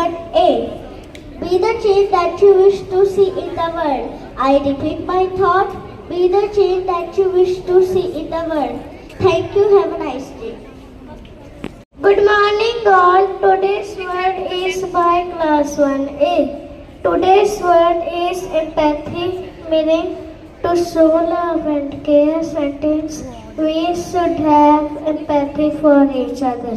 1A. Be the change that you wish to see in the world. I repeat my thought. Be the change that you wish to see in the world. Thank you. Have a nice day. Good morning all. Today's word is by class 1A. Today's word is empathy, meaning to show love and care. Sentence: we should have empathy for each other.